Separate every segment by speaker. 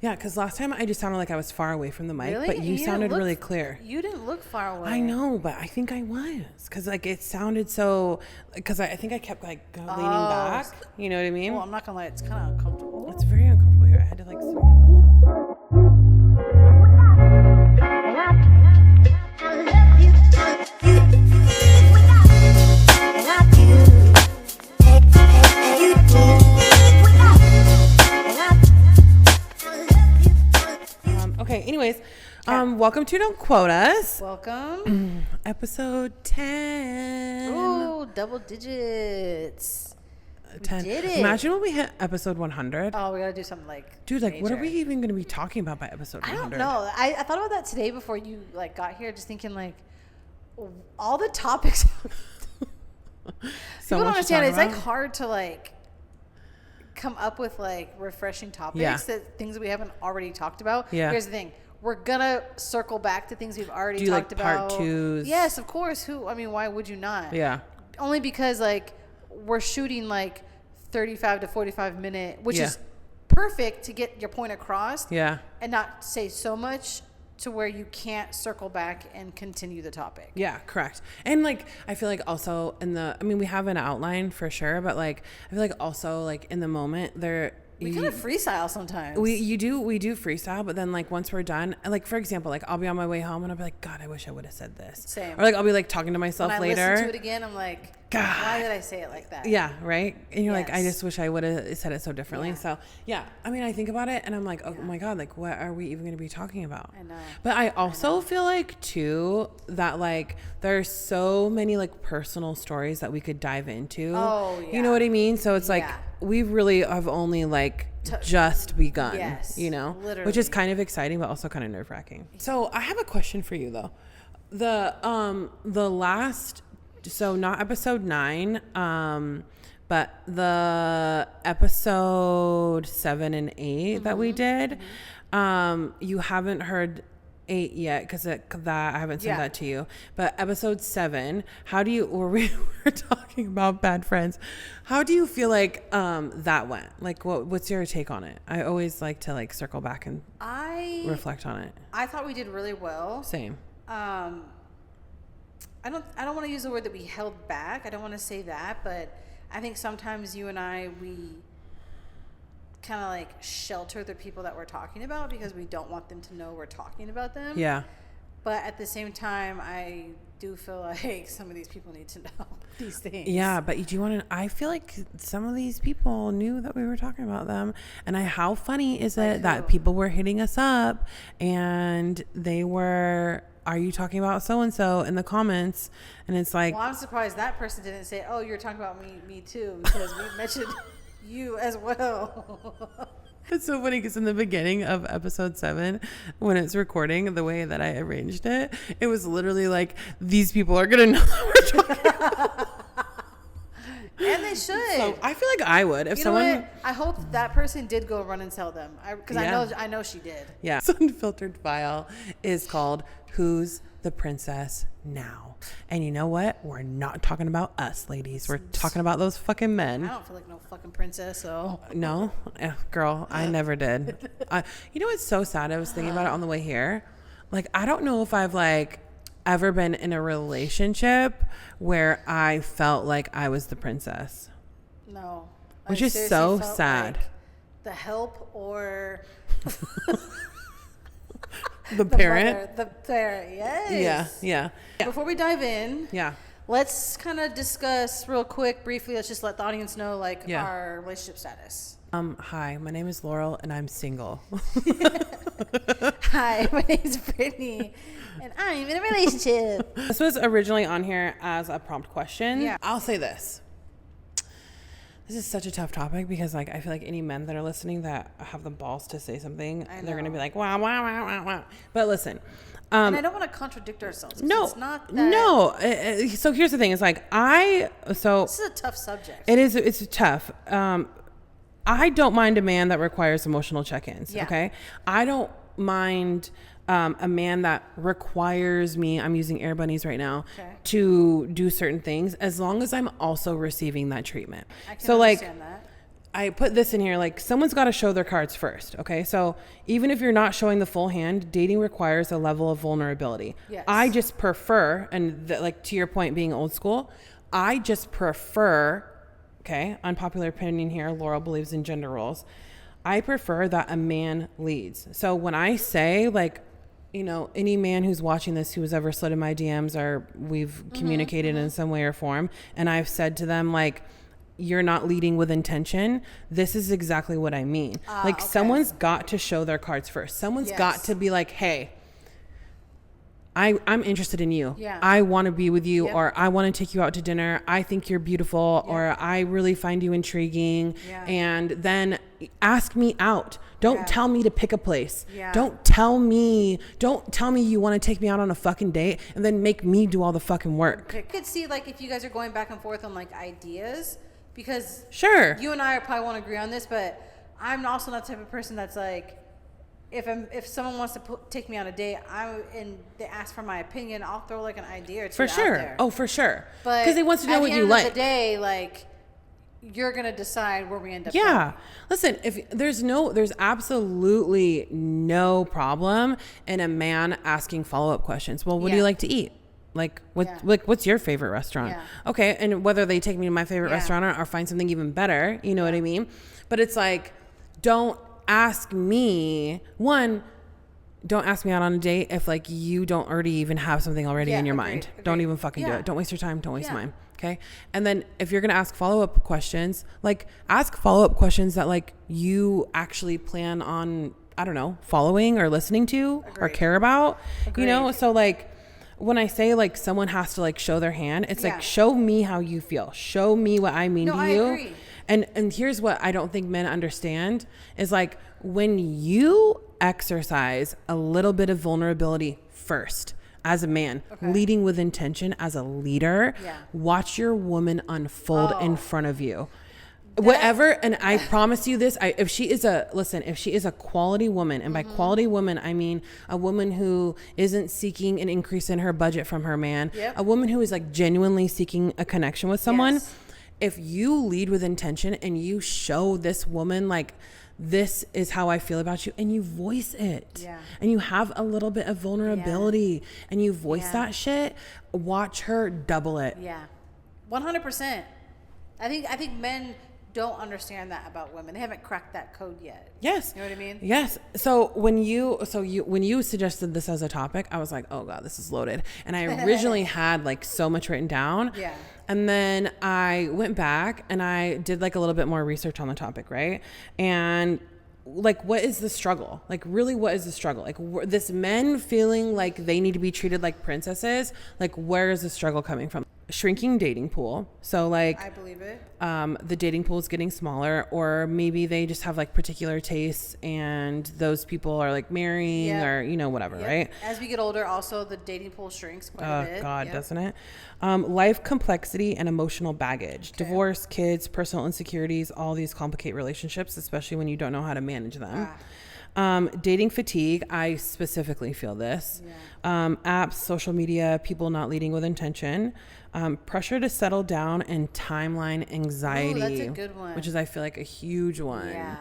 Speaker 1: Yeah, because last time I just sounded like I was far away from the mic,
Speaker 2: Really?
Speaker 1: but you sounded really clear.
Speaker 2: You didn't look far away.
Speaker 1: I know, but I think I was. Because, like, it sounded so... Because I think I kept, like, leaning back. You know what I mean?
Speaker 2: Well, I'm not going to lie. It's kind of uncomfortable.
Speaker 1: It's very uncomfortable here. I had to, like, sit on my pillow. Okay, anyways, welcome to Don't Quote Us.
Speaker 2: Welcome.
Speaker 1: Episode 10.
Speaker 2: Ooh, double digits.
Speaker 1: 10.
Speaker 2: We did it.
Speaker 1: Imagine when we hit episode 100.
Speaker 2: Oh, we got to do something like
Speaker 1: Dude, like,
Speaker 2: major.
Speaker 1: what are we even going to be talking about by episode 100?
Speaker 2: I don't know. I thought about that today before you, like, got here, just thinking, like, all the topics.
Speaker 1: So
Speaker 2: People don't understand. It's,
Speaker 1: about.
Speaker 2: like, hard to, like, come up with, like, refreshing topics, that things that we haven't already talked about.
Speaker 1: Yeah.
Speaker 2: Here's the thing. We're gonna circle back to things we've already
Speaker 1: do,
Speaker 2: talked
Speaker 1: like,
Speaker 2: about.
Speaker 1: part twos.
Speaker 2: Yes, of course. Why would you not?
Speaker 1: Yeah.
Speaker 2: Only because, like, we're shooting, like, 35 to 45 minute, which is perfect to get your point across. Yeah. And not say so much to where you can't circle back and continue the topic.
Speaker 1: Yeah, correct. And, like, I feel like also we have an outline for sure, but, like, I feel like also, like, in the moment we
Speaker 2: kind of freestyle sometimes.
Speaker 1: We do freestyle, but then, like, once we're done, like, for example, like, I'll be on my way home and I'll be like, God, I wish I would have said this.
Speaker 2: Same.
Speaker 1: Or, like, I'll be, like, talking to myself later.
Speaker 2: When I listen to it again, I'm like, God, why did I say it like that?
Speaker 1: Yeah, right? And you're like, I just wish I would have said it so differently. Yeah. So, yeah. I mean, I think about it and I'm like, oh my God, like, what are we even going to be talking about?
Speaker 2: I know.
Speaker 1: But I also feel like, too, that, like, there's so many, like, personal stories that we could dive into.
Speaker 2: Oh, yeah.
Speaker 1: You know what I mean? So it's like, we really have only, like, just begun.
Speaker 2: Yes.
Speaker 1: You know?
Speaker 2: Literally.
Speaker 1: Which is kind of exciting, but also kind of nerve-wracking. So I have a question for you, though. The last... So not episode 9, but the episode 7 and 8 that we did. You haven't heard 8 yet because I haven't sent that to you. But episode 7, we were talking about bad friends. How do you feel like that went? Like, what's your take on it? I always like to, like, circle back and reflect on it.
Speaker 2: I thought we did really well.
Speaker 1: Same.
Speaker 2: I don't want to use the word that we held back. I don't want to say that, but I think sometimes you and we kind of, like, shelter the people that we're talking about because we don't want them to know we're talking about them. Yeah. But at the same time, I do feel like some of these people need to know these things.
Speaker 1: Yeah, but do you want to? I feel like some of these people knew that we were talking about them, and how funny is it that people were hitting us up and they were. Are you talking about so-and-so in the comments? And it's like...
Speaker 2: Well, I'm surprised that person didn't say, oh, you're talking about me too, because we mentioned you as well.
Speaker 1: It's so funny because in the beginning of episode 7, when it's recording, the way that I arranged it, it was literally like, these people are going to know that we're talking about.
Speaker 2: And they should.
Speaker 1: So I feel like I would. If someone...
Speaker 2: I hope that person did go run and tell them. Because I know she did.
Speaker 1: Yeah. This unfiltered file is called Who's the Princess Now? And you know what? We're not talking about us, ladies. We're talking about those fucking men.
Speaker 2: I don't feel like no fucking princess, so...
Speaker 1: No? Girl, I never did. You know what's so sad? I was thinking about it on the way here. Like, I don't know if I've, like, ever been in a relationship where I felt like I was the princess.
Speaker 2: No.
Speaker 1: Which is so sad.
Speaker 2: Like the help or...
Speaker 1: The parent?
Speaker 2: Mother, the parent, yes.
Speaker 1: Yeah.
Speaker 2: Before we dive in, let's kind of discuss real quick, briefly. Let's just let the audience know, like, our relationship status.
Speaker 1: Hi, my name is Laurel, and I'm single.
Speaker 2: Hi, my name is Brittany, and I'm in a relationship.
Speaker 1: This was originally on here as a prompt question.
Speaker 2: Yeah.
Speaker 1: I'll say this. This is such a tough topic because, like, I feel like any men that are listening that have the balls to say something, they're going to be like, wow, wow, wow, wow, wow. But listen.
Speaker 2: And I don't want to contradict ourselves.
Speaker 1: No.
Speaker 2: It's not that.
Speaker 1: No. So here's the thing. It's like,
Speaker 2: This is a tough subject.
Speaker 1: It is. It's tough. I don't mind a man that requires emotional check-ins. Yeah. Okay. I don't mind a man that requires me, I'm using air bunnies right now, to do certain things as long as I'm also receiving that treatment.
Speaker 2: I can understand that.
Speaker 1: I put this in here, like someone's got to show their cards first. Okay. So even if you're not showing the full hand, dating requires a level of vulnerability.
Speaker 2: Yes.
Speaker 1: I just prefer, and like to your point, being old school, I just prefer, okay, unpopular opinion here, Laurel believes in gender roles. I prefer that a man leads. So when I say, like, you know, any man who's watching this who's ever slid in my DMs or we've communicated in some way or form, and I've said to them, like, you're not leading with intention, this is exactly what I mean. Like, someone's got to show their cards first. Someone's got to be like, hey, I'm interested in you.
Speaker 2: Yeah.
Speaker 1: I want to be with you, or I want to take you out to dinner. I think you're beautiful, or I really find you intriguing. Yeah. And then ask me out. Don't tell me to pick a place. Yeah. Don't tell me you want to take me out on a fucking date and then make me do all the fucking work.
Speaker 2: I could see, like, if you guys are going back and forth on, like, ideas, because you and I probably won't agree on this, but I'm also not the type of person that's like, if someone wants to take me on a date, and they ask for my opinion, I'll throw like an idea or two out there.
Speaker 1: Oh, for sure.
Speaker 2: But
Speaker 1: because they want to know what you like.
Speaker 2: At the end of the day, like, you're gonna decide where we end up.
Speaker 1: Yeah.
Speaker 2: Going.
Speaker 1: Listen, if there's absolutely no problem in a man asking follow-up questions. Well, what do you like to eat? Like, what's your favorite restaurant? Yeah. Okay. And whether they take me to my favorite restaurant or find something even better, you know what I mean? But it's like, don't ask me don't ask me out on a date if, like, you don't already even have something already in your mind. Don't even fucking do it. Don't waste your time. Don't waste mine. Okay. And then if you're going to ask follow-up questions, like, ask follow-up questions that, like, you actually plan on, I don't know, following or listening to or care about, you know? So, like, when I say, like, someone has to, like, show their hand, it's like, show me how you feel. Show me what I mean to you. I agree. And here's what I don't think men understand is, like, when you exercise a little bit of vulnerability first as a man, leading with intention as a leader, watch your woman unfold in front of you. Whatever, and I promise you this, if she is a quality woman, and by quality woman, I mean a woman who isn't seeking an increase in her budget from her man, a woman who is, like, genuinely seeking a connection with someone, if you lead with intention and you show this woman, like, this is how I feel about you, and you voice it, and you have a little bit of vulnerability, and you voice that shit, watch her double it.
Speaker 2: 100%. I think men don't understand that about women. They haven't cracked that code yet.
Speaker 1: Yes.
Speaker 2: You know what I mean?
Speaker 1: Yes. So when you suggested this as a topic, I was like, oh God, this is loaded. And I originally had, like, so much written down. Yeah. And then I went back and I did, like, a little bit more research on the topic, right? And, like, what is the struggle? Like, really, what is the struggle? Like, this men feeling like they need to be treated like princesses, like, where is the struggle coming from? Shrinking dating pool. So, like,
Speaker 2: I believe it.
Speaker 1: The dating pool is getting smaller, or maybe they just have, like, particular tastes and those people are, like, marrying or, you know, whatever, right?
Speaker 2: As we get older, also the dating pool shrinks quite a bit.
Speaker 1: Oh God, doesn't it? Life complexity and emotional baggage, divorce, kids, personal insecurities, all these complicate relationships, especially when you don't know how to manage them. Dating fatigue, I specifically feel this. Apps, social media, people not leading with intention, pressure to settle down, and timeline anxiety. Ooh, that's a good one. Which is, I feel like, a huge one. Yeah.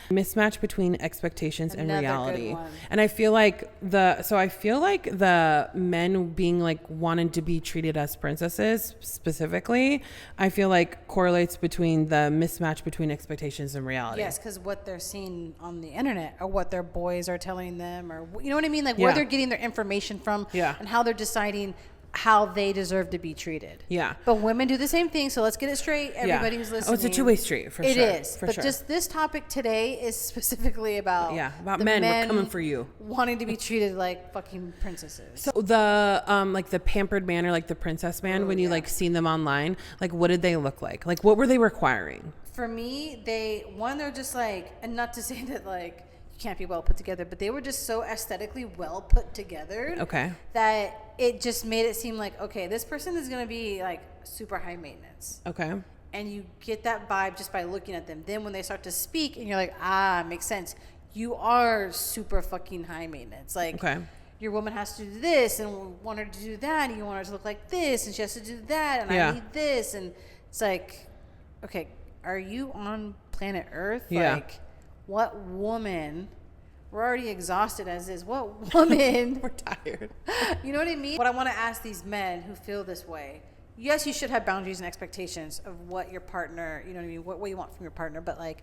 Speaker 1: Mismatch between expectations and reality. And I feel like the men being, like, wanting to be treated as princesses specifically, I feel like correlates between the mismatch between expectations and reality.
Speaker 2: Yes, because what they're seeing on the internet, or what their boys are telling them, or, you know what I mean? Like, where they're getting their information from, and how they're deciding how they deserve to be treated. Yeah. But women do the same thing, so let's get it straight. Everybody who's listening.
Speaker 1: Oh, it's a two-way street, for sure.
Speaker 2: It is. But just this topic today is specifically about
Speaker 1: men. We're coming for you.
Speaker 2: Wanting to be treated like fucking princesses.
Speaker 1: So the like the pampered man, or, like, the princess man, when you, like, seen them online, like, what did they look like? Like, what were they requiring?
Speaker 2: For me, they're just, like, and not to say that, like, you can't be well put together, but they were just so aesthetically well put together. Okay. That it just made it seem like, okay, this person is going to be, like, super high maintenance. Okay. And you get that vibe just by looking at them. Then when they start to speak, and you're like, makes sense. You are super fucking high maintenance. Like, your woman has to do this, and we want her to do that, and you want her to look like this, and she has to do that, and I need this. And it's like, okay, are you on planet Earth.
Speaker 1: Yeah.
Speaker 2: Like, what woman? We're already exhausted as is. What woman?
Speaker 1: We're tired.
Speaker 2: You know what I mean? What I want to ask these men who feel this way. Yes, you should have boundaries and expectations of what your partner, you know what I mean, what you want from your partner. But like,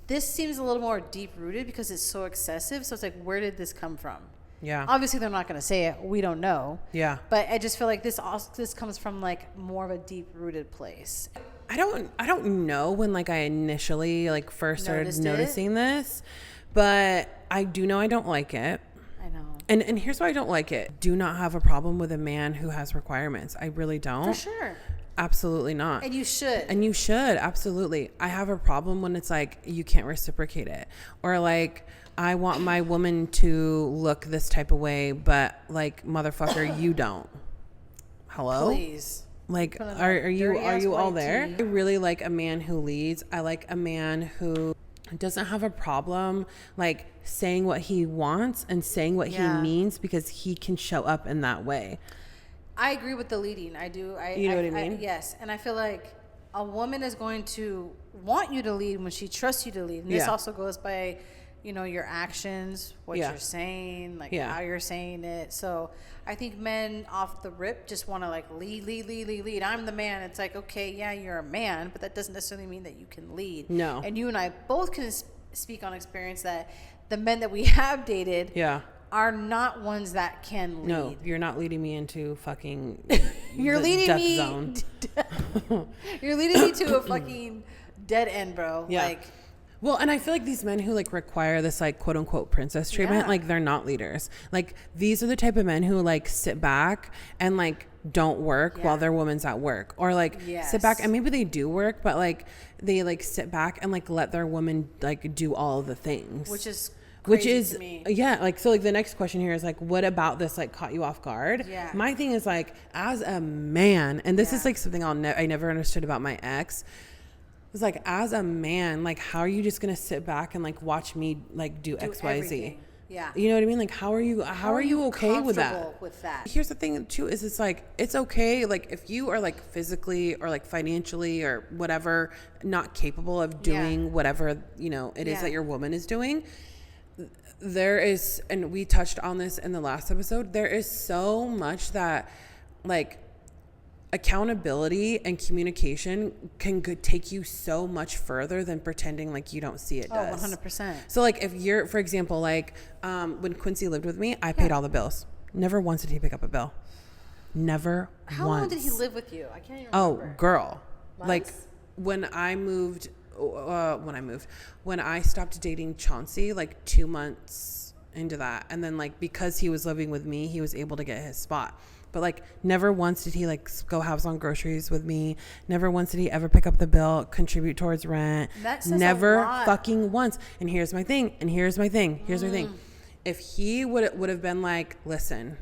Speaker 2: this seems a little more deep rooted because it's so excessive. So it's like, where did this come from?
Speaker 1: Yeah.
Speaker 2: Obviously, they're not going to say it. We don't know.
Speaker 1: Yeah.
Speaker 2: But I just feel like this comes from like more of a deep rooted place.
Speaker 1: I don't know when like I initially like first started noticing this, but I do know I don't like it.
Speaker 2: I know.
Speaker 1: And here's why I don't like it. Do not have a problem with a man who has requirements. I really don't.
Speaker 2: For sure.
Speaker 1: Absolutely not.
Speaker 2: And you should.
Speaker 1: And you should. Absolutely. I have a problem when it's like, you can't reciprocate it. Or like, I want my woman to look this type of way, but like, motherfucker, you don't. Hello?
Speaker 2: Please.
Speaker 1: Like, are you all there? I really like a man who leads. I like a man who doesn't have a problem like saying what he wants and saying what he means, because he can show up in that way.
Speaker 2: I agree with the leading. I do.
Speaker 1: You know what I mean?
Speaker 2: Yes. And I feel like a woman is going to want you to lead when she trusts you to lead. And this also goes by, you know, your actions, what you're saying, like how you're saying it. So I think men off the rip just want to like lead. I'm the man. It's like, okay, yeah, you're a man, but that doesn't necessarily mean that you can lead.
Speaker 1: No.
Speaker 2: And you and I both can speak on experience that the men that we have dated are not ones that can lead.
Speaker 1: No, you're not leading me into fucking
Speaker 2: you're leading
Speaker 1: death
Speaker 2: me
Speaker 1: zone.
Speaker 2: You're leading me to a fucking dead end, bro.
Speaker 1: Yeah.
Speaker 2: Like,
Speaker 1: well, and I feel like these men who like require this like quote unquote princess treatment, like they're not leaders. Like these are the type of men who like sit back and like don't work while their woman's at work, or like sit back and maybe they do work, but like they like sit back and like let their woman like do all the things, which is to me. Like, so like the next question here is like, what about this like caught you off guard? My thing is like, as a man, and this is like something I never understood about my ex. It's like, as a man, like, how are you just gonna sit back and like watch me like do X, Y, Z?
Speaker 2: Yeah.
Speaker 1: You know what I mean? Like, how are you okay with that? Here's the thing too, is it's like, it's okay. Like if you are like physically or like financially or whatever, not capable of doing whatever, you know, it is that your woman is doing. There is, and we touched on this in the last episode, there is so much that like accountability and communication can take you so much further than pretending like you don't see it does.
Speaker 2: 100%.
Speaker 1: So like if you're, for example, like when Quincy lived with me, I paid all the bills. Never once did he pick up a bill. Never once.
Speaker 2: How long did he live with you? I can't even remember.
Speaker 1: Oh, girl.
Speaker 2: Months?
Speaker 1: Like when I stopped dating Chauncey, like 2 months into that, and then like because he was living with me, he was able to get his spot. But like never once did he like go have some groceries with me. Never once did he ever pick up the bill, contribute towards rent.
Speaker 2: That says
Speaker 1: never
Speaker 2: a lot.
Speaker 1: Fucking once. And here's my thing. If he would have been like, listen,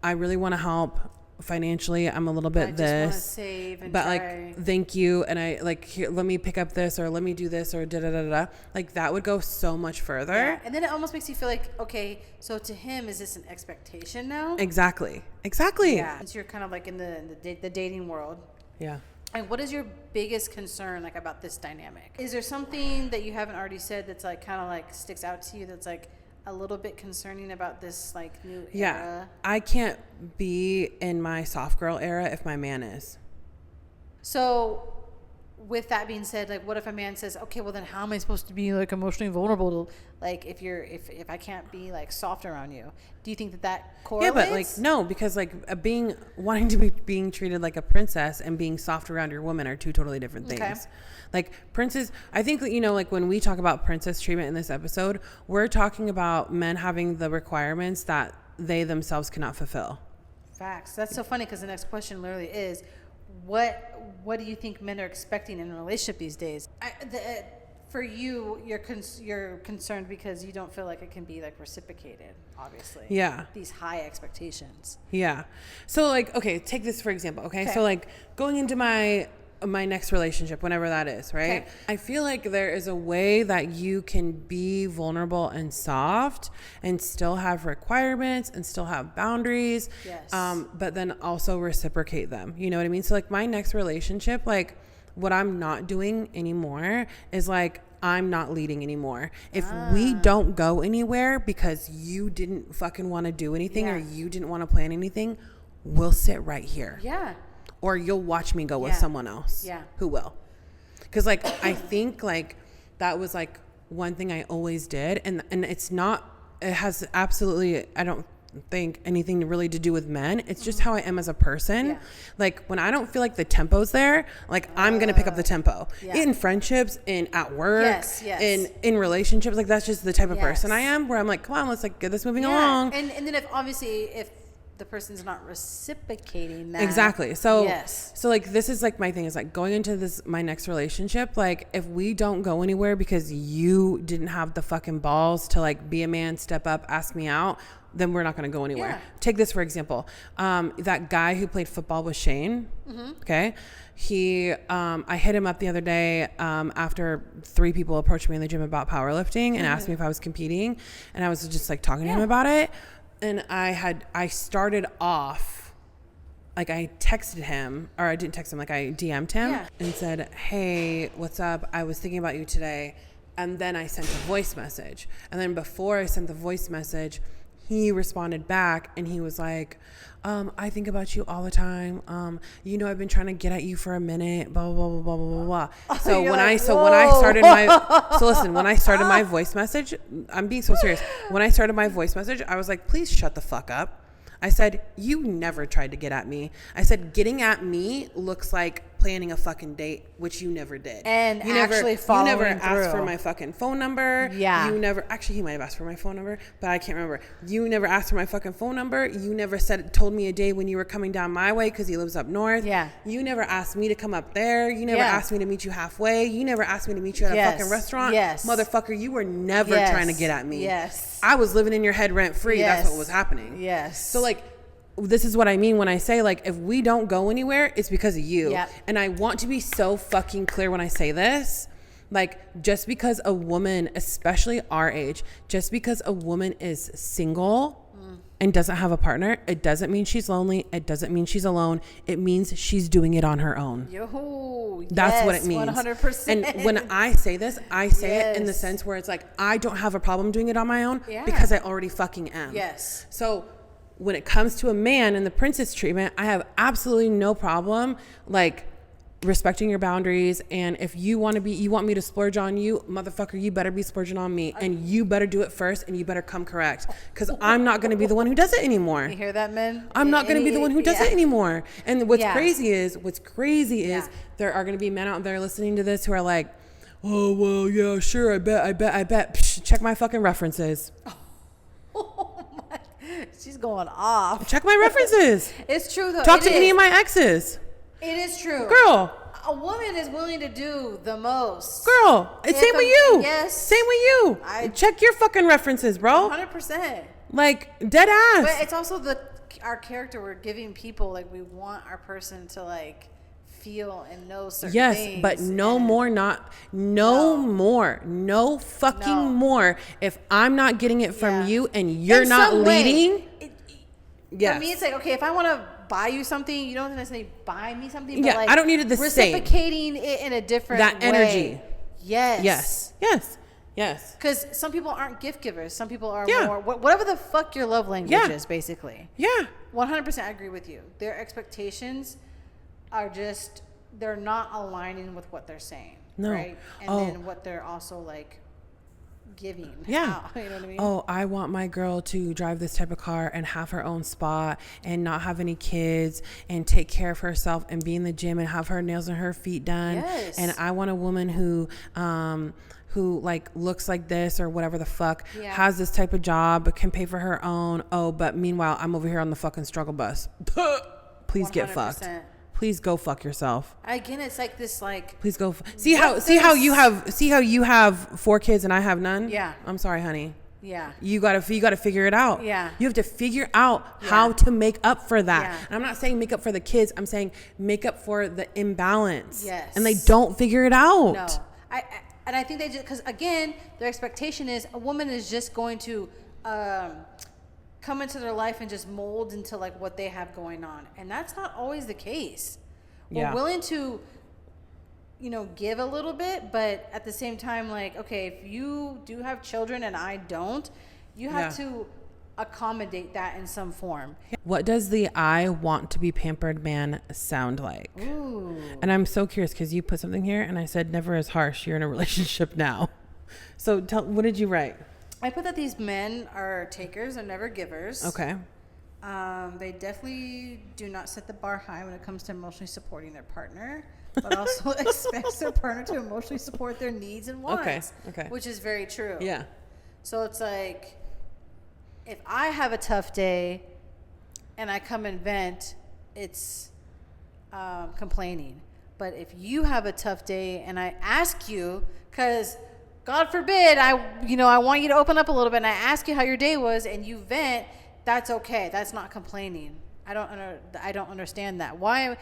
Speaker 1: I really want to help financially, I'm a little bit
Speaker 2: I
Speaker 1: this,
Speaker 2: just save and
Speaker 1: but
Speaker 2: try.
Speaker 1: like thank you, and I like here, let me pick up this, or let me do this, or da da da da. Like that would go so much further.
Speaker 2: Yeah. And then it almost makes you feel like, okay, so to him, is this an expectation now?
Speaker 1: Exactly.
Speaker 2: Yeah. Since you're kind of like in the dating world.
Speaker 1: Yeah.
Speaker 2: And what is your biggest concern like about this dynamic? Is there something that you haven't already said that's like kind of like sticks out to you that's like a little bit concerning about this like new era?
Speaker 1: I can't be in my soft girl era if my man is.
Speaker 2: So with that being said, like what if a man says, okay, well then how am I supposed to be like emotionally vulnerable to, like if I can't be like soft around you? Do you think that correlates?
Speaker 1: Yeah, but like no, because like wanting to be being treated like a princess and being soft around your woman are two totally different things. Okay. Like princess, I think that, you know, like when we talk about princess treatment in this episode, we're talking about men having the requirements that they themselves cannot fulfill.
Speaker 2: Facts. That's so funny because the next question literally is, what do you think men are expecting in a relationship these days? For you, you're concerned because you don't feel like it can be like reciprocated, obviously.
Speaker 1: Yeah.
Speaker 2: These high expectations.
Speaker 1: Yeah. So like, okay, take this for example. Okay. So like going into my next relationship, whenever that is, right? Okay. I feel like there is a way that you can be vulnerable and soft and still have requirements and still have boundaries.
Speaker 2: Yes.
Speaker 1: But then also reciprocate them. You know what I mean? So like my next relationship, like what I'm not doing anymore is like, I'm not leading anymore. If we don't go anywhere because you didn't fucking want to do anything or you didn't want to plan anything, we'll sit right here.
Speaker 2: Yeah.
Speaker 1: Or you'll watch me go with someone else.
Speaker 2: Yeah.
Speaker 1: Who will. Because like, I think like that was like one thing I always did. And it's not, it has absolutely, I don't think anything really to do with men. It's just how I am as a person.
Speaker 2: Yeah.
Speaker 1: Like when I don't feel like the tempo's there, like I'm gonna pick up the tempo in friendships, in at work, in relationships. Like that's just the type of person I am, where I'm like, come on, let's like get this moving along.
Speaker 2: And then if the person's not reciprocating that.
Speaker 1: Exactly. So so like this is like my thing is like going into this my next relationship, like if we don't go anywhere because you didn't have the fucking balls to like be a man, step up, ask me out, then we're not going to go anywhere. Yeah. Take this for example. That guy who played football with Shane. Okay. I hit him up the other day after 3 people approached me in the gym about powerlifting and asked me if I was competing, and I was just like talking to him about it. And I started off, like I texted him, or I didn't text him, like I DM'd him and said, hey, what's up? I was thinking about you today. And then I sent a voice message. And then before I sent the voice message, he responded back and he was like, I think about you all the time. I've been trying to get at you for a minute, blah, blah, blah, blah, blah, blah. So when I started my voice message, I'm being so serious. When I started my voice message, I was like, please shut the fuck up. I said, you never tried to get at me. I said, getting at me looks like planning a fucking date, which you never did.
Speaker 2: And
Speaker 1: you
Speaker 2: actually following
Speaker 1: through. You never asked
Speaker 2: through.
Speaker 1: for my fucking phone number.
Speaker 2: Yeah.
Speaker 1: You never, actually he might have asked for my phone number, but I can't remember. You never asked for my fucking phone number. You never told me a day when you were coming down my way because he lives up north.
Speaker 2: Yeah.
Speaker 1: You never asked me to come up there. You never asked me to meet you halfway. You never asked me to meet you at a fucking restaurant.
Speaker 2: Yes.
Speaker 1: Motherfucker, you were never trying to get at me.
Speaker 2: Yes.
Speaker 1: I was living in your head rent free. That's what was happening.
Speaker 2: Yes.
Speaker 1: So like, this is what I mean when I say like, if we don't go anywhere, it's because of you.
Speaker 2: Yep.
Speaker 1: And I want to be so fucking clear when I say this. Like, just because a woman, especially our age, just because a woman is single and doesn't have a partner, it doesn't mean she's lonely. It doesn't mean she's alone. It means she's doing it on her own. That's what it means.
Speaker 2: 100%.
Speaker 1: And when I say this, I say it in the sense where it's like, I don't have a problem doing it on my own because I already fucking am.
Speaker 2: Yes.
Speaker 1: So when it comes to a man and the princess treatment, I have absolutely no problem like respecting your boundaries. And if you want me to splurge on you, motherfucker, you better be splurging on me, and you better do it first, and you better come correct, because I'm not going to be the one who does it anymore.
Speaker 2: You hear that, men?
Speaker 1: I'm not going to be the one who does it anymore. And what's crazy is there are going to be men out there listening to this who are like, oh, well, yeah, sure. I bet. Psh, check my fucking references.
Speaker 2: She's going off.
Speaker 1: Check my references.
Speaker 2: It's true though.
Speaker 1: Talk to any of my exes.
Speaker 2: It is true.
Speaker 1: Girl.
Speaker 2: A woman is willing to do the most.
Speaker 1: Girl. It's same with you.
Speaker 2: Yes.
Speaker 1: Same with you. Check your fucking references, bro.
Speaker 2: 100%.
Speaker 1: Like, dead ass.
Speaker 2: But it's also our character we're giving people. Like, we want our person to like feel and know certain things.
Speaker 1: Yes, but no fucking more. If I'm not getting it from you and you're not leading.
Speaker 2: For me, it's like, okay, if I want to buy you something, you don't necessarily buy me something. But like,
Speaker 1: I don't need it the same.
Speaker 2: Reciprocating it in a different way.
Speaker 1: That energy.
Speaker 2: Yes.
Speaker 1: Because
Speaker 2: some people aren't gift givers. Some people are more, whatever the fuck your love language is, basically.
Speaker 1: Yeah.
Speaker 2: 100% I agree with you. Their expectations are they're not aligning with what they're saying.
Speaker 1: No.
Speaker 2: Right? And then what they're also like giving out. You know what I mean?
Speaker 1: Oh, I want my girl to drive this type of car and have her own spot and not have any kids and take care of herself and be in the gym and have her nails and her feet done.
Speaker 2: Yes.
Speaker 1: And I want a woman who like looks like this or whatever the fuck, has this type of job but can pay for her own. Oh, but meanwhile I'm over here on the fucking struggle bus. Please 100%. Get fucked. Please go fuck yourself.
Speaker 2: Again, it's like this, like,
Speaker 1: please go. See how you have 4 kids and I have none.
Speaker 2: Yeah.
Speaker 1: I'm sorry, honey.
Speaker 2: Yeah.
Speaker 1: You gotta figure it out.
Speaker 2: Yeah.
Speaker 1: You have to figure out how to make up for that. Yeah. And I'm not saying make up for the kids. I'm saying make up for the imbalance.
Speaker 2: Yes.
Speaker 1: And they don't figure it out.
Speaker 2: No. I think they just, because again, their expectation is a woman is just going to come into their life and just mold into like what they have going on, and that's not always the case. We're willing to give a little bit, but at the same time, like, okay, if you do have children and I don't, you have to accommodate that in some form.
Speaker 1: What does the I want to be pampered man sound like?
Speaker 2: Ooh.
Speaker 1: And I'm so curious because you put something here and I said never as harsh. You're in a relationship now. So what did you write?
Speaker 2: I put that these men are takers and never givers.
Speaker 1: Okay.
Speaker 2: They definitely do not set the bar high when it comes to emotionally supporting their partner, but also expects their partner to emotionally support their needs and wants.
Speaker 1: Okay.
Speaker 2: Which is very true.
Speaker 1: Yeah.
Speaker 2: So it's like, if I have a tough day and I come and vent, it's complaining. But if you have a tough day and I ask you, because God forbid, I want you to open up a little bit and I ask you how your day was and you vent, that's okay. That's not complaining. I don't understand that. Why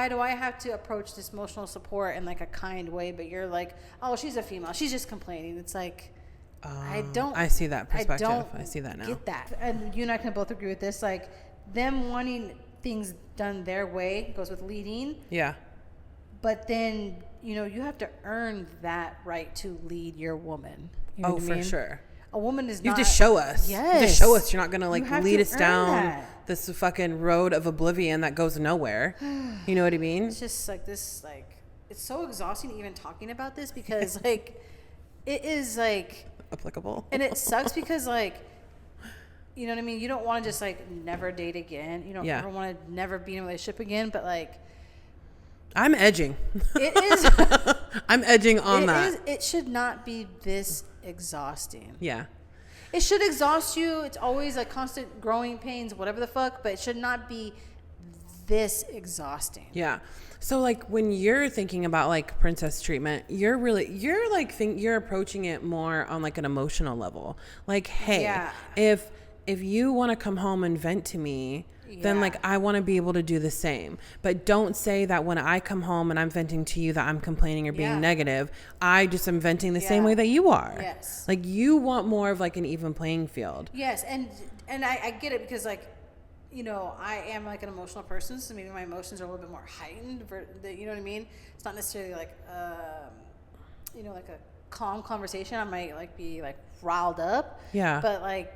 Speaker 2: do I have to approach this emotional support in like a kind way, but you're like, oh, she's a female, she's just complaining. It's like, I
Speaker 1: see that perspective. I see that now.
Speaker 2: Get that. And you and I can both agree with this. Like, them wanting things done their way goes with leading.
Speaker 1: Yeah.
Speaker 2: But then, you have to earn that right to lead your woman. You know what I mean?
Speaker 1: For sure.
Speaker 2: A woman is
Speaker 1: You
Speaker 2: not...
Speaker 1: have to show us.
Speaker 2: Yes.
Speaker 1: You have to show us you're not going to
Speaker 2: You have
Speaker 1: lead
Speaker 2: to
Speaker 1: us
Speaker 2: earn
Speaker 1: down
Speaker 2: that.
Speaker 1: this fucking road of oblivion that goes nowhere. You know what I mean?
Speaker 2: It's just like this, like, it's so exhausting even talking about this because, like, it is, like...
Speaker 1: applicable.
Speaker 2: And it sucks because, like, you know what I mean? You don't want to just, like, never date again. You don't ever want to never be in a relationship again, but, like...
Speaker 1: I'm edging.
Speaker 2: It is...
Speaker 1: I'm edging on that.
Speaker 2: It should not be this exhausting.
Speaker 1: Yeah.
Speaker 2: It should exhaust you. It's always like constant growing pains, whatever the fuck, but it should not be this exhausting.
Speaker 1: Yeah. So like when you're thinking about like princess treatment, you're approaching it more on like an emotional level. Like, hey, if you want to come home and vent to me, then like I want to be able to do the same. But don't say that when I come home and I'm venting to you that I'm complaining or being negative. I just am venting the same way that you are.
Speaker 2: Yes.
Speaker 1: Like you want more of like an even playing field.
Speaker 2: Yes, and I get it because like, I am like an emotional person, so maybe my emotions are a little bit more heightened. You know what I mean? It's not necessarily like, like a calm conversation. I might like be like riled up. Yeah. But like,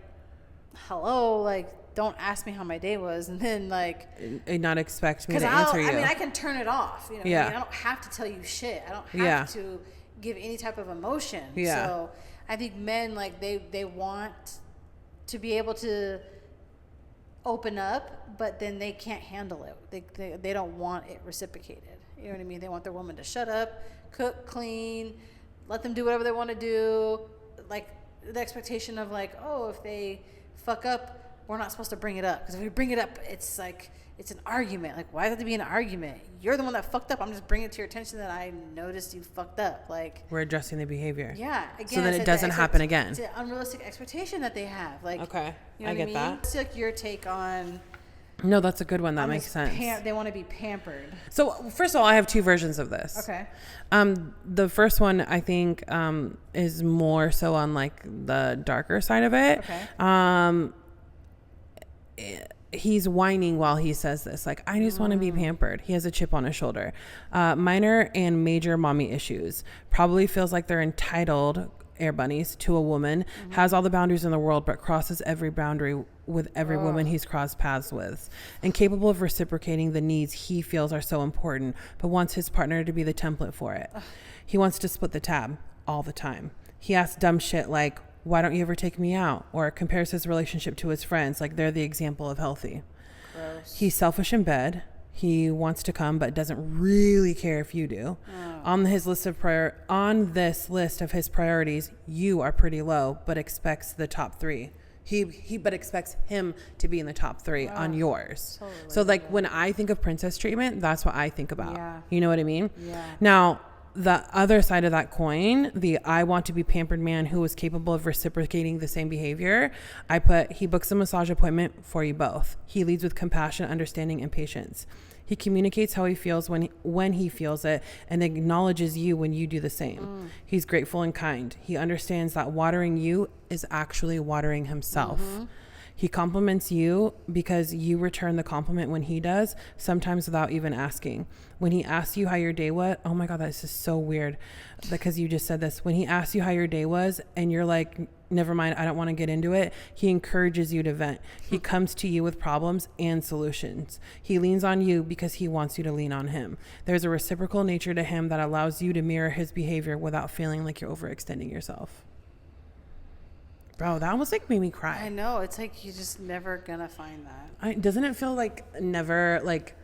Speaker 2: hello, like, don't ask me how my day was, and then like
Speaker 1: and not expect me to answer you.
Speaker 2: I mean, I can turn it off. You know, what I mean? I don't have to tell you shit. I don't have to give any type of emotion. Yeah. So I think men like they want to be able to open up, but then they can't handle it. They don't want it reciprocated. You know what I mean? They want their woman to shut up, cook, clean, let them do whatever they want to do. Like the expectation of like, oh, if they fuck up, we're not supposed to bring it up, because if we bring it up, it's like it's an argument. Like, why does it have to be an argument? You're the one that fucked up. I'm just bringing it to your attention that I noticed you fucked up. Like,
Speaker 1: we're addressing the behavior.
Speaker 2: Yeah. Again,
Speaker 1: so then it doesn't happen again.
Speaker 2: It's an unrealistic expectation that they have. Like,
Speaker 1: okay,
Speaker 2: you know
Speaker 1: I get
Speaker 2: mean?
Speaker 1: that.
Speaker 2: It's like your take on.
Speaker 1: No, that's a good one. That makes sense.
Speaker 2: They want to be pampered.
Speaker 1: So first of all, I have two versions of this.
Speaker 2: Okay.
Speaker 1: The first one I think is more so on like the darker side of it.
Speaker 2: Okay.
Speaker 1: He's whining while he says this, like, I just want to be pampered. He has a chip on his shoulder. Minor and major mommy issues. Probably feels like they're entitled, air bunnies, to a woman. Has all the boundaries in the world, but crosses every boundary with every woman he's crossed paths with. Incapable of reciprocating the needs he feels are so important, but wants his partner to be the template for it. He wants to split the tab all the time. He asks dumb shit like, why don't you ever take me out? Or compares his relationship to his friends like they're the example of healthy. Gross. He's selfish in bed. He wants to come but doesn't really care if you do. On this list of his priorities, you are pretty low, but expects the top three. He expects him to be in the top three on yours. Totally. So like when I think of princess treatment, that's what I think about. Yeah. You know what I mean? Yeah. Now, the other side of that coin, the I want to be pampered man who is capable of reciprocating the same behavior, I put, he books a massage appointment for you both. He leads with compassion, understanding, and patience. He communicates how he feels when he feels it, and acknowledges you when you do the same. He's grateful and kind. He understands that watering you is actually watering himself. He compliments you because you return the compliment when he does, sometimes without even asking. When he asks you how your day was, oh my God, this is so weird because you just said this. When he asks you how your day was and you're like, never mind, I don't want to get into it, he encourages you to vent. He comes to you with problems and solutions. He leans on you because he wants you to lean on him. There's a reciprocal nature to him that allows you to mirror his behavior without feeling like you're overextending yourself. Bro, that almost like made me cry.
Speaker 2: I know. It's like you're just never gonna find that.
Speaker 1: Doesn't it feel like never, like,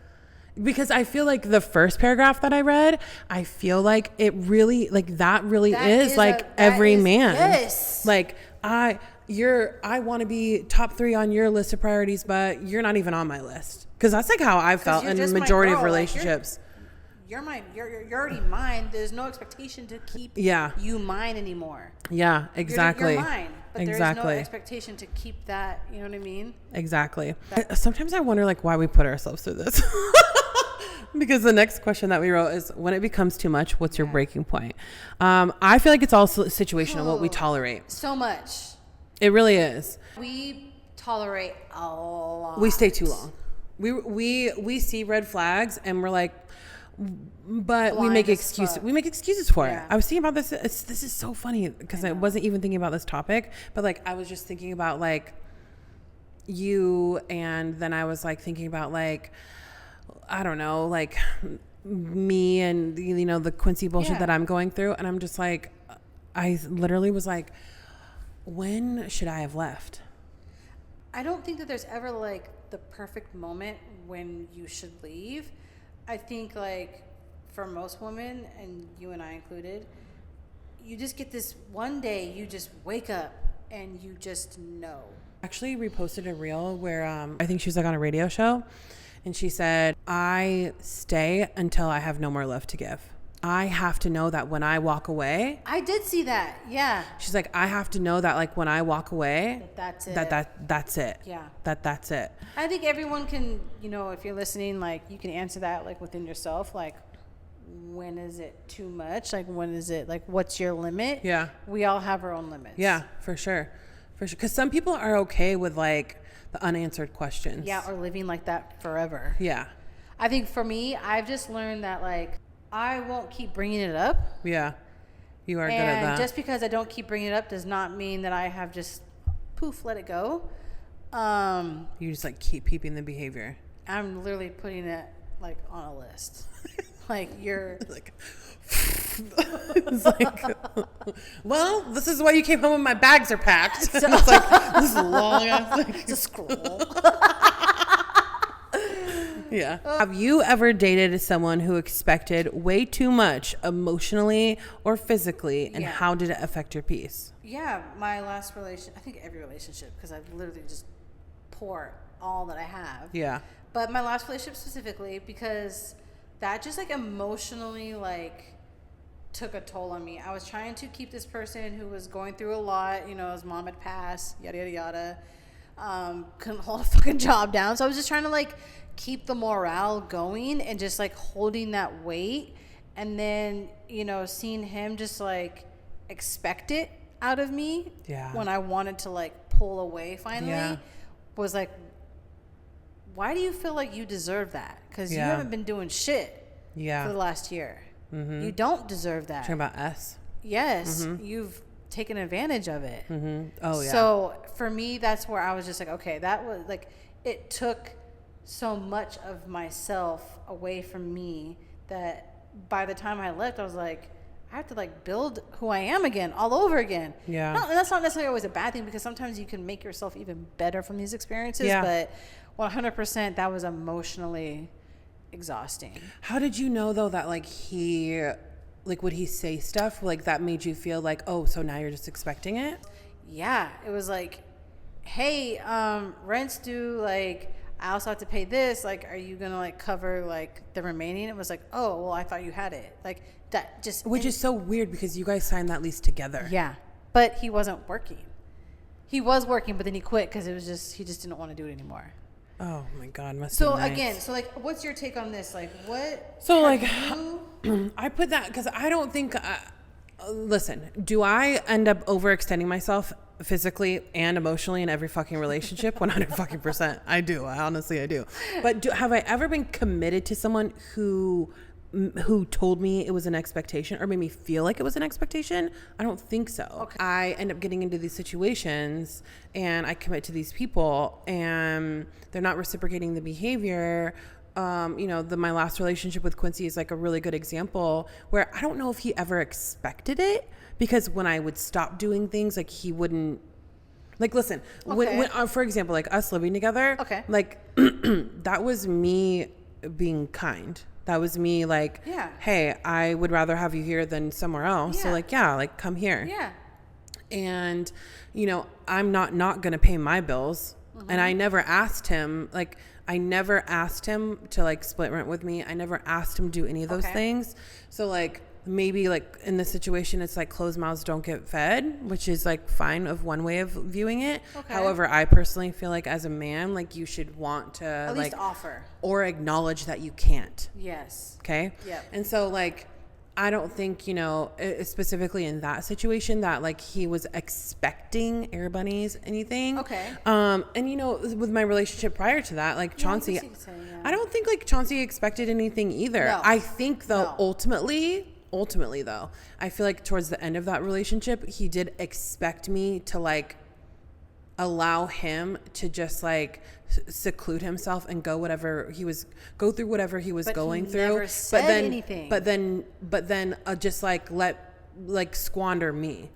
Speaker 1: because I feel like the first paragraph that I read, I feel like it really, like that really is like every man.
Speaker 2: Yes.
Speaker 1: Like I want to be top 3 on your list of priorities, but you're not even on my list. Cause that's like how I felt in the majority of relationships.
Speaker 2: You're mine. You're already mine. There's no expectation to keep you mine anymore.
Speaker 1: Yeah, exactly.
Speaker 2: You're mine, but there's no expectation to keep that. You know what I mean?
Speaker 1: Exactly. Sometimes I wonder like why we put ourselves through this. Because the next question that we wrote is, when it becomes too much, what's your breaking point? I feel like it's all situational, what we tolerate.
Speaker 2: So much.
Speaker 1: It really is.
Speaker 2: We tolerate a lot.
Speaker 1: We stay too long. We see red flags and we're like, but we make excuses. We make excuses for it. I was thinking about this. This is so funny because I wasn't even thinking about this topic, but like I was just thinking about like you, and then I was like thinking about like, I don't know, like me and you know the Quincy bullshit that I'm going through, and I'm just like, I literally was like, when should I have left?
Speaker 2: I don't think that there's ever like the perfect moment when you should leave. I think like for most women, and you and I included, you just get this one day, you just wake up and you just know.
Speaker 1: Actually reposted a reel where I think she was like on a radio show, and she said, I stay until I have no more love to give. I have to know that when I walk away.
Speaker 2: I did see that. Yeah.
Speaker 1: She's like, I have to know that like when I walk away,
Speaker 2: that's it.
Speaker 1: That's it.
Speaker 2: Yeah.
Speaker 1: That's it.
Speaker 2: I think everyone can, you know, if you're listening, like you can answer that like within yourself. Like, when is it too much? Like, when is it like, what's your limit?
Speaker 1: Yeah.
Speaker 2: We all have our own limits.
Speaker 1: Yeah, for sure. For sure. Because some people are okay with like the unanswered questions.
Speaker 2: Yeah. Or living like that forever.
Speaker 1: Yeah.
Speaker 2: I think for me, I've just learned that like, I won't keep bringing it up.
Speaker 1: Yeah. You are good at that.
Speaker 2: And just because I don't keep bringing it up does not mean that I have just poof, let it go.
Speaker 1: You just like keep peeping the behavior.
Speaker 2: I'm literally putting it like on a list. Like you're
Speaker 1: like, it's like, well, this is why you came home when my bags are packed. So, it's like this long ass like,
Speaker 2: it's a scroll.
Speaker 1: Yeah. Have you ever dated someone who expected way too much emotionally or physically, and how did it affect your peace?
Speaker 2: Yeah, my last relation, I think every relationship, because I literally just pour all that I have.
Speaker 1: Yeah.
Speaker 2: But my last relationship specifically, because that just like emotionally like took a toll on me. I was trying to keep this person who was going through a lot, you know, his mom had passed, yada, yada, yada. Couldn't hold a fucking job down. So I was just trying to like keep the morale going and just like holding that weight, and then you know seeing him just like expect it out of me when I wanted to like pull away finally was like, why do you feel like you deserve that? Because you haven't been doing shit for the last year. You don't deserve that.
Speaker 1: Talking about us.
Speaker 2: Yes. You've taken advantage of it.
Speaker 1: Oh yeah.
Speaker 2: So for me, that's where I was just like, okay, that was like, it took so much of myself away from me that by the time I left, I was like, I have to like build who I am again, all over again. Yeah. No, and that's not necessarily always a bad thing, because sometimes you can make yourself even better from these experiences. Yeah. But 100%, that was emotionally exhausting.
Speaker 1: How did you know though that like would he say stuff like that made you feel like, oh, so now you're just expecting it?
Speaker 2: Yeah. It was like, hey, rent's due, like, I also have to pay this. Like, are you going to like cover like the remaining? It was like, oh, well, I thought you had it. Like that just.
Speaker 1: Which is so weird because you guys signed that lease together.
Speaker 2: Yeah. But he wasn't working. He was working, but then he quit because he just didn't want to do it anymore.
Speaker 1: Oh my God. Must
Speaker 2: so
Speaker 1: be nice.
Speaker 2: Again, so like, what's your take on this? Like what?
Speaker 1: So like, I put that because I don't think, listen, do I end up overextending myself physically and emotionally in every fucking relationship. 100 fucking percent. I do. Honestly, I do. But have I ever been committed to someone who told me it was an expectation or made me feel like it was an expectation? I don't think so. Okay. I end up getting into these situations and I commit to these people and they're not reciprocating the behavior. My last relationship with Quincy is like a really good example where I don't know if he ever expected it, because when I would stop doing things, like he wouldn't, like, listen, when for example, like us living together, like that was me being kind. That was me like, hey, I would rather have you here than somewhere else. Yeah. So like, like come here. Yeah. And, I'm not going to pay my bills. Mm-hmm. And I never asked him, to like split rent with me. I never asked him to do any of those things. So like maybe like in this situation, it's like closed mouths don't get fed, which is like fine of one way of viewing it. Okay. However, I personally feel like as a man, like you should want to at least offer or acknowledge that you can't. Yes. Okay. Yeah. And so like, I don't think, specifically in that situation that like he was expecting air bunnies, anything. Okay. And with my relationship prior to that, like Chauncey, I don't think like Chauncey expected anything either. No. I think though, ultimately though, I feel like towards the end of that relationship, he did expect me to like allow him to just like seclude himself and go through whatever he was going through. Never said anything. But then just like squander me.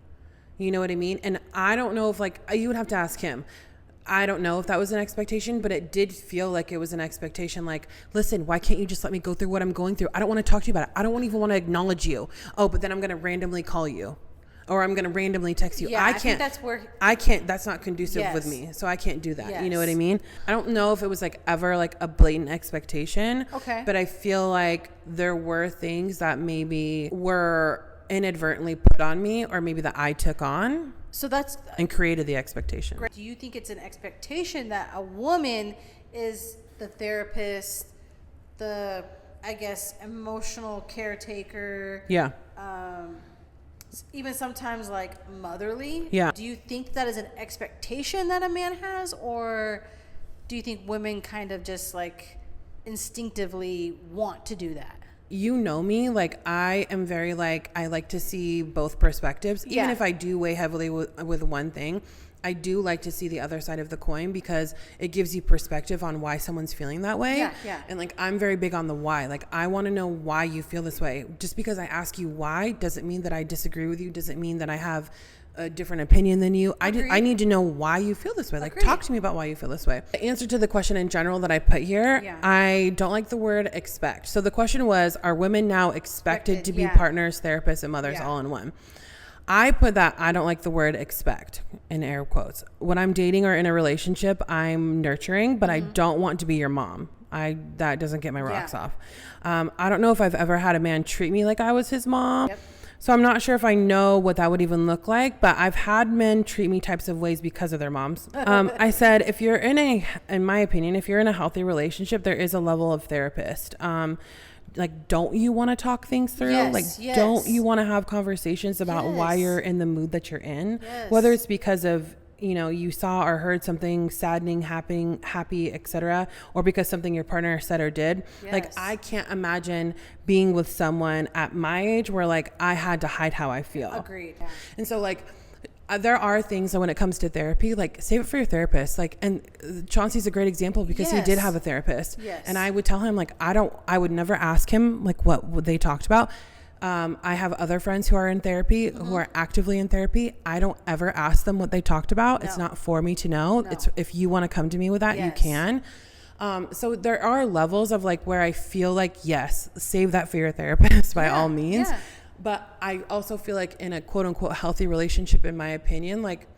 Speaker 1: You know what I mean? And I don't know if like you would have to ask him. I don't know if that was an expectation, but it did feel like it was an expectation. Like, listen, why can't you just let me go through what I'm going through? I don't want to talk to you about it. I don't even want to acknowledge you. Oh, but then I'm going to randomly call you. Or I'm going to randomly text you. Yeah, I can't. That's not conducive with me. So I can't do that. Yes. You know what I mean? I don't know if it was like ever like a blatant expectation. Okay. But I feel like there were things that maybe were inadvertently put on me, or maybe that I took on. So and created the expectation.
Speaker 2: Do you think it's an expectation that a woman is the therapist, the, I guess, emotional caretaker? Yeah. Even sometimes like motherly. Yeah. Do you think that is an expectation that a man has, or do you think women kind of just like instinctively want to do that?
Speaker 1: You know me, like I am very like, I like to see both perspectives. Even if I do weigh heavily with one thing, I do like to see the other side of the coin, because it gives you perspective on why someone's feeling that way. Yeah. And like, I'm very big on the why. Like, I want to know why you feel this way. Just because I ask you why doesn't mean that I disagree with you. Doesn't mean that I have a different opinion than you. I need to know why you feel this way. Like, talk to me about why you feel this way. The answer to the question in general that I put here, I don't like the word expect. So the question was, are women now expected to be partners, therapists, and mothers all in one? I put that, I don't like the word expect in air quotes. When I'm dating or in a relationship, I'm nurturing, but I don't want to be your mom. That doesn't get my rocks off. I don't know if I've ever had a man treat me like I was his mom. Yep. So I'm not sure if I know what that would even look like, but I've had men treat me types of ways because of their moms. I said, if you're in my opinion, if you're in a healthy relationship, there is a level of therapist. Like, don't you want to talk things through? Don't you want to have conversations about why you're in the mood that you're in? Yes. Whether it's because of, you saw or heard something saddening, happy, etc., or because something your partner said or did. Yes. Like, I can't imagine being with someone at my age where like I had to hide how I feel. Agreed. Yeah. And so like, there are things that when it comes to therapy, like save it for your therapist. Like, and Chauncey's a great example because he did have a therapist. Yes. And I would tell him like, I would never ask him like what they talked about. I have other friends who are in therapy, who are actively in therapy. I don't ever ask them what they talked about. No. It's not for me to know. No. It's if you want to come to me with that, you can. So there are levels of like where I feel like, yes, save that for your therapist by all means. Yeah. But I also feel like in a quote unquote healthy relationship, in my opinion, like,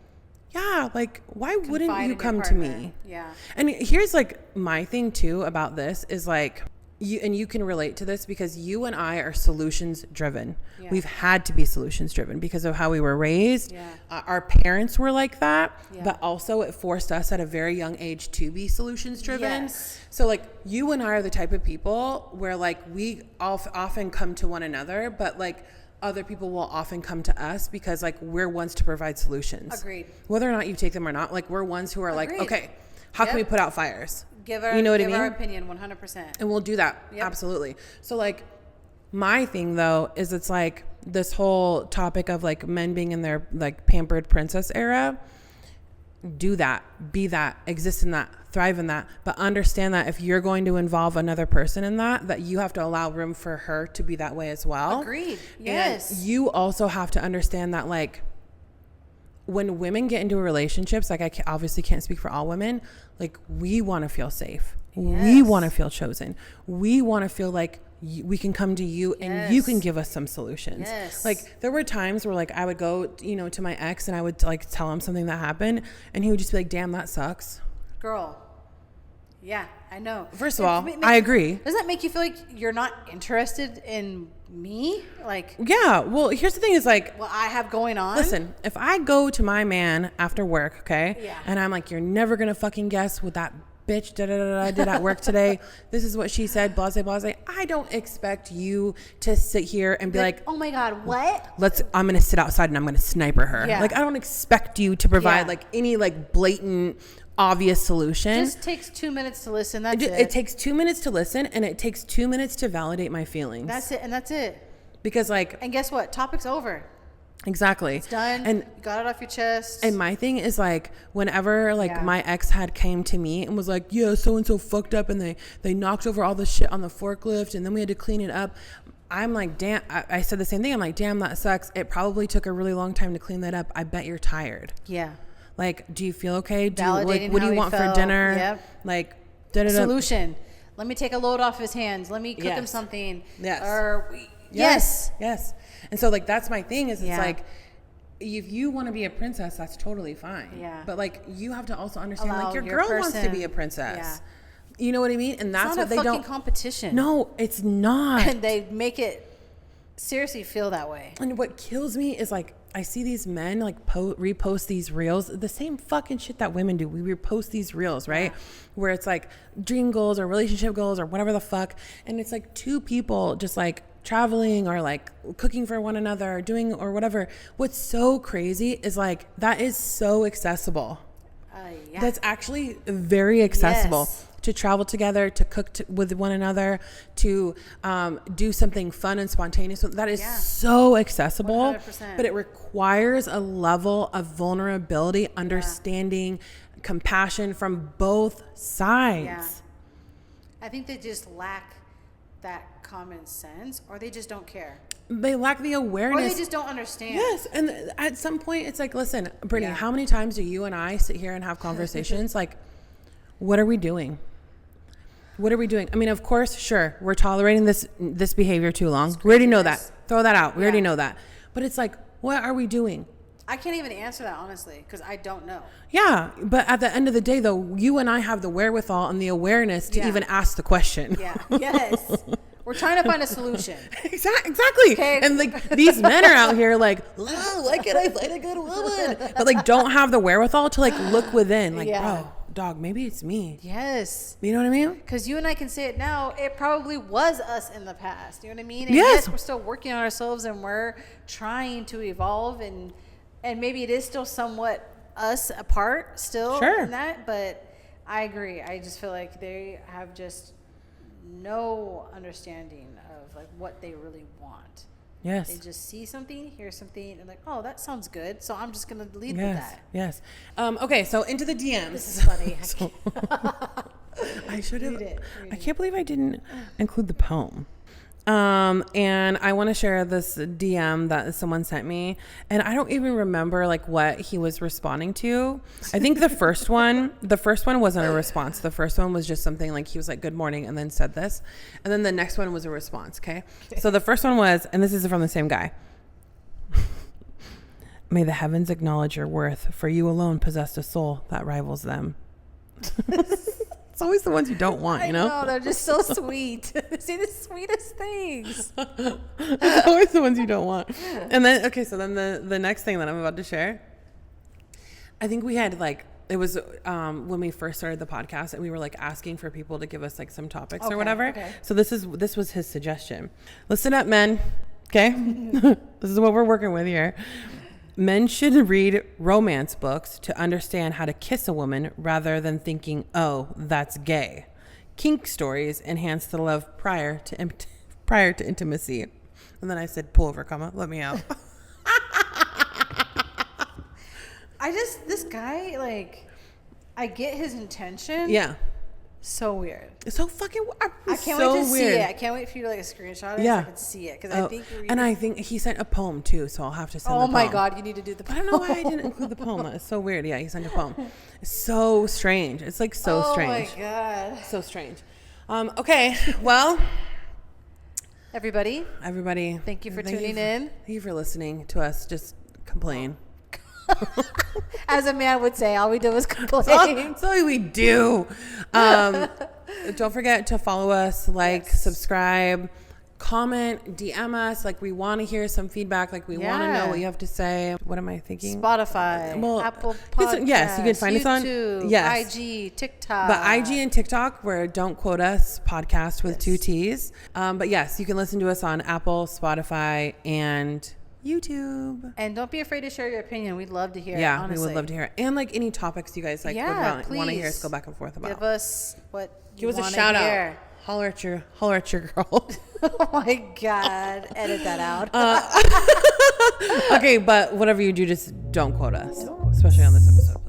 Speaker 1: like why wouldn't you come to me? Yeah. And here's like my thing too about this is like, you can relate to this because you and I are solutions driven. Yeah. We've had to be solutions driven because of how we were raised. Yeah. Our parents were like that, but also it forced us at a very young age to be solutions driven. Yes. So like you and I are the type of people where like we often come to one another, but like other people will often come to us because like we're ones to provide solutions.
Speaker 2: Agreed.
Speaker 1: Whether or not you take them or not, like we're ones who are like, okay, how can we put out fires?
Speaker 2: Give our,
Speaker 1: you know what I
Speaker 2: give
Speaker 1: mean?
Speaker 2: our opinion 100%.
Speaker 1: And we'll do that. Absolutely. So like my thing though is it's like this whole topic of like men being in their like pampered princess era. Do that, be that, exist in that, thrive in that, but understand that if you're going to involve another person in that you have to allow room for her to be that way as well.
Speaker 2: Agreed. Yes.
Speaker 1: And you also have to understand that like when women get into relationships, like obviously can't speak for all women, like we want to feel safe. Yes. We want to feel chosen. We want to feel like we can come to you and you can give us some solutions.
Speaker 2: Yes.
Speaker 1: Like there were times where like I would go, you know, to my ex and I would like tell him something that happened and he would just be like, damn, that sucks.
Speaker 2: Girl. Yeah, I know.
Speaker 1: First of all, I agree.
Speaker 2: Does that make you feel like you're not interested in me? Like,
Speaker 1: yeah. Well, here's the thing is like,
Speaker 2: what I have going on.
Speaker 1: Listen, if I go to my man after work, okay,
Speaker 2: yeah,
Speaker 1: and I'm like, you're never going to fucking guess what that bitch did at work today. This is what she said, blase, blase. I don't expect you to sit here and be like,
Speaker 2: oh my God, what?
Speaker 1: I'm going to sit outside and I'm going to sniper her.
Speaker 2: Yeah.
Speaker 1: Like, I don't expect you to provide like any like blatant, obvious solution.
Speaker 2: It just takes 2 minutes to listen. That's it.
Speaker 1: It takes 2 minutes to listen and it takes 2 minutes to validate my feelings.
Speaker 2: That's it. And that's it.
Speaker 1: Because like,
Speaker 2: and guess what? Topic's over.
Speaker 1: Exactly.
Speaker 2: It's done.
Speaker 1: And
Speaker 2: you got it off your chest.
Speaker 1: And my thing is like whenever like my ex had came to me and was like, yeah, so and so fucked up and they knocked over all the shit on the forklift and then we had to clean it up. I'm like, damn, I said the same thing. I'm like, damn, that sucks. It probably took a really long time to clean that up. I bet you're tired.
Speaker 2: Yeah.
Speaker 1: Like, do you feel okay?
Speaker 2: Validating
Speaker 1: what do you want for dinner?
Speaker 2: Yep.
Speaker 1: Like,
Speaker 2: solution. Let me take a load off his hands. Let me cook him something.
Speaker 1: Yes.
Speaker 2: Or
Speaker 1: yes. And so like that's my thing is it's like if you want to be a princess, that's totally fine.
Speaker 2: Yeah.
Speaker 1: But like you have to also understand
Speaker 2: allow
Speaker 1: like your girl wants to be a princess.
Speaker 2: Yeah.
Speaker 1: You know what I mean? And that's what they don't.
Speaker 2: It's not a fucking competition.
Speaker 1: No, it's not.
Speaker 2: And they make it seriously feel that way.
Speaker 1: And what kills me is like I see these men like repost these reels, the same fucking shit that women do. We repost these reels, right? Yeah. Where it's like dream goals or relationship goals or whatever the fuck. And it's like two people just like traveling or like cooking for one another or doing or whatever. What's so crazy is like that is so accessible. That's actually very accessible.
Speaker 2: Yes.
Speaker 1: To travel together, to cook with one another, to do something fun and spontaneous. That is so accessible,
Speaker 2: 100%.
Speaker 1: but it requires a level of vulnerability, understanding, compassion from both sides.
Speaker 2: Yeah. I think they just lack that common sense, or they just don't care.
Speaker 1: They lack the awareness.
Speaker 2: Or they just don't understand.
Speaker 1: Yes, and at some point, it's like, listen, Brittany, how many times do you and I sit here and have conversations like, what are we doing? What are we doing? I mean, of course, sure, we're tolerating this behavior too long. We already know that. Throw that out. We already know that. But it's like, what are we doing?
Speaker 2: I can't even answer that, honestly, because I don't know.
Speaker 1: Yeah, but at the end of the day, though, you and I have the wherewithal and the awareness to even ask the question.
Speaker 2: Yeah, yes. We're trying to find a solution.
Speaker 1: Exactly.
Speaker 2: Okay.
Speaker 1: And like these men are out here like, oh, why can't I find a good woman? But like don't have the wherewithal to like look within. Like, bro, dog, maybe it's me.
Speaker 2: Yes.
Speaker 1: You know what I mean?
Speaker 2: Because you and I can say it now. It probably was us in the past. You know what I mean? And
Speaker 1: yes,
Speaker 2: we're still working on ourselves and we're trying to evolve and maybe it is still somewhat us apart still in that. But I agree. I just feel like they have just no understanding of like what they really want.
Speaker 1: Yes.
Speaker 2: They just see something, hear something, and like, oh, that sounds good. So I'm just gonna lead with that.
Speaker 1: Yes. Okay. So into the DMs.
Speaker 2: This is funny.
Speaker 1: I should have.
Speaker 2: Read
Speaker 1: I can't believe I didn't include the poem. And I want to share this DM that someone sent me, and I don't even remember like what he was responding to. I think the first one wasn't a response. The first one was just something like he was like, good morning, and then said this. And then the next one was a response. Okay. So the first one was, and this is from the same guy. May the heavens acknowledge your worth, for you alone possessed a soul that rivals them. It's always the ones you don't want, you know?
Speaker 2: I know, they're just so sweet. They say the sweetest things.
Speaker 1: It's always the ones you don't want. And then, okay, so then the next thing that I'm about to share, I think we had like, it was when we first started the podcast and we were like asking for people to give us like some topics or whatever. Okay. So this was his suggestion. Listen up, men. Okay. This is what we're working with here. Men should read romance books to understand how to kiss a woman rather than thinking, oh, that's gay. Kink stories enhance the love prior to intimacy. And then I said, pull over, comma, let me out.
Speaker 2: This guy, like, I get his intention.
Speaker 1: Yeah.
Speaker 2: So weird.
Speaker 1: It's so fucking
Speaker 2: I can't wait to see it. I can't wait for you to like a screenshot it so I can see it. Because
Speaker 1: I think he sent a poem too, so I'll have to send the poem.
Speaker 2: Oh my God, you need to do the poem.
Speaker 1: I don't know why I didn't include the poem. It's so weird. Yeah, he sent a poem. It's so strange. It's like so strange.
Speaker 2: Oh my God.
Speaker 1: So strange. Okay, well.
Speaker 2: Everybody.
Speaker 1: Thank
Speaker 2: you for tuning in.
Speaker 1: Thank you for listening to us just complain.
Speaker 2: As a man would say, all we do is complain.
Speaker 1: That's all we do. Don't forget to follow us, subscribe, comment, DM us. Like, we want to hear some feedback. Like, we want to know what you have to say. What am I thinking?
Speaker 2: Spotify, Apple Podcasts,
Speaker 1: yes, you can find
Speaker 2: YouTube,
Speaker 1: us on
Speaker 2: IG, TikTok.
Speaker 1: But IG and TikTok, where Don't Quote Us podcast with 2 T's. But yes, you can listen to us on Apple, Spotify, and YouTube.
Speaker 2: And don't be afraid to share your opinion. We'd love to hear it,
Speaker 1: Yeah,
Speaker 2: honestly.
Speaker 1: we would love to hear it. And like any topics you guys like would want to hear us go back and forth about.
Speaker 2: Give us what you
Speaker 1: Give us
Speaker 2: want
Speaker 1: a shout
Speaker 2: to hear.
Speaker 1: out. Holler at your girl.
Speaker 2: Oh my God. Edit that out.
Speaker 1: Okay, but whatever you do, just don't quote us, especially on this episode.